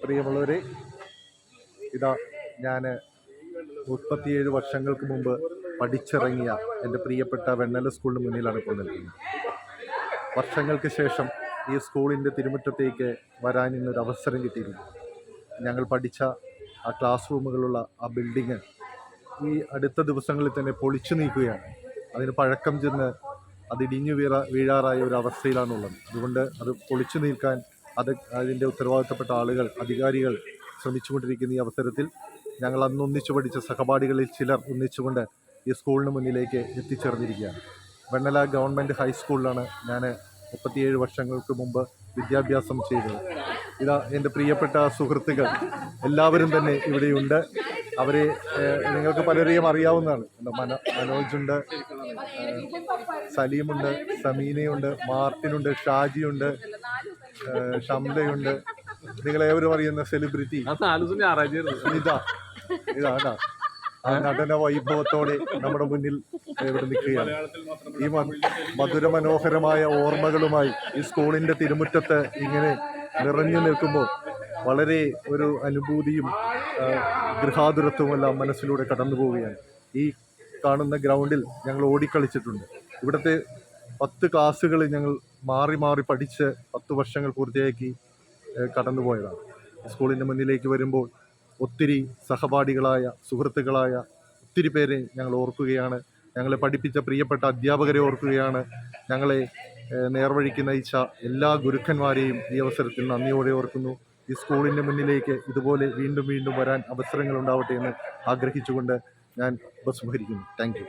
പ്രിയമുള്ളവരെ, ഇതാ ഞാൻ 37 വർഷങ്ങൾക്ക് മുമ്പ് പഠിച്ചിറങ്ങിയ എൻ്റെ പ്രിയപ്പെട്ട വെണ്ണല സ്കൂളിന് മുന്നിലാണ് ഇപ്പോൾ നിൽക്കുന്നത്. വർഷങ്ങൾക്ക് ശേഷം ഈ സ്കൂളിൻ്റെ തിരുമുറ്റത്തേക്ക് വരാൻ ഇന്നൊരു അവസരം കിട്ടിയിരുന്നു. ഞങ്ങൾ പഠിച്ച ആ ക്ലാസ് റൂമുകളുള്ള ആ ബിൽഡിങ് ഈ അടുത്ത ദിവസങ്ങളിൽ തന്നെ പൊളിച്ചു നീക്കുകയാണ്. അതിന് പഴക്കം ചെന്ന് അത് ഇടിഞ്ഞു വീഴാറായ ഒരു അവസ്ഥയിലാണുള്ളത്. അതുകൊണ്ട് അത് പൊളിച്ചു നീക്കാൻ അതിൻ്റെ ഉത്തരവാദിത്തപ്പെട്ട ആളുകൾ, അധികാരികൾ ശ്രമിച്ചുകൊണ്ടിരിക്കുന്ന ഈ അവസരത്തിൽ ഞങ്ങൾ അന്ന് ഒന്നിച്ചു പഠിച്ച സഹപാഠികളിൽ ചിലർ ഒന്നിച്ചുകൊണ്ട് ഈ സ്കൂളിന് മുന്നിലേക്ക് എത്തിച്ചേർന്നിരിക്കുകയാണ്. വെണ്ണല ഗവൺമെൻറ് ഹൈസ്കൂളിലാണ് ഞാൻ 37 വർഷങ്ങൾക്ക് മുമ്പ് വിദ്യാഭ്യാസം ചെയ്തത്. ഇതാ എൻ്റെ പ്രിയപ്പെട്ട സുഹൃത്തുക്കൾ എല്ലാവരും തന്നെ ഇവിടെയുണ്ട്. അവരെ നിങ്ങൾക്ക് പലരെയും അറിയാവുന്നതാണ്. മനോജുണ്ട്, സലീമുണ്ട്, സമീനയുണ്ട്, മാർട്ടിനുണ്ട്, ഷാജിയുണ്ട്, ഷംലയുണ്ട്. നിങ്ങളേവരും അറിയുന്ന സെലിബ്രിറ്റി ഇതാ ആ നടന വൈഭവത്തോടെ നമ്മുടെ മുന്നിൽ ഇവിടെ നിൽക്കുകയാണ്. ഈ മധുരമനോഹരമായ ഓർമ്മകളുമായി ഈ സ്കൂളിൻ്റെ തിരുമുറ്റത്ത് ഇങ്ങനെ നിറഞ്ഞു നിൽക്കുമ്പോൾ വളരെ ഒരു അനുഭൂതിയും ഗൃഹാതുരത്വമെല്ലാം മനസ്സിലൂടെ കടന്നു പോവുകയാണ്. ഈ കാണുന്ന ഗ്രൗണ്ടിൽ ഞങ്ങൾ ഓടിക്കളിച്ചിട്ടുണ്ട്. ഇവിടുത്തെ 10 ക്ലാസ്സുകൾ ഞങ്ങൾ മാറി മാറി പഠിച്ച് 10 വർഷങ്ങൾ പൂർത്തിയാക്കി കടന്നുപോയതാണ്. സ്കൂളിൻ്റെ മുന്നിലേക്ക് വരുമ്പോൾ ഒത്തിരി സഹപാഠികളായ സുഹൃത്തുക്കളായ ഒത്തിരി പേരെ ഞങ്ങൾ ഓർക്കുകയാണ്. ഞങ്ങളെ പഠിപ്പിച്ച പ്രിയപ്പെട്ട അധ്യാപകരെ ഓർക്കുകയാണ്. ഞങ്ങളെ നേർവഴിക്ക് നയിച്ച എല്ലാ ഗുരുക്കന്മാരെയും ഈ അവസരത്തിൽ നന്ദിയോടെ ഓർക്കുന്നു. ഈ സ്കൂളിൻ്റെ മുന്നിലേക്ക് ഇതുപോലെ വീണ്ടും വീണ്ടും വരാൻ അവസരങ്ങൾ ഉണ്ടാവട്ടെ എന്ന് ആഗ്രഹിച്ചുകൊണ്ട് ഞാൻ ഉപസംഹരിക്കുന്നു. Thank you.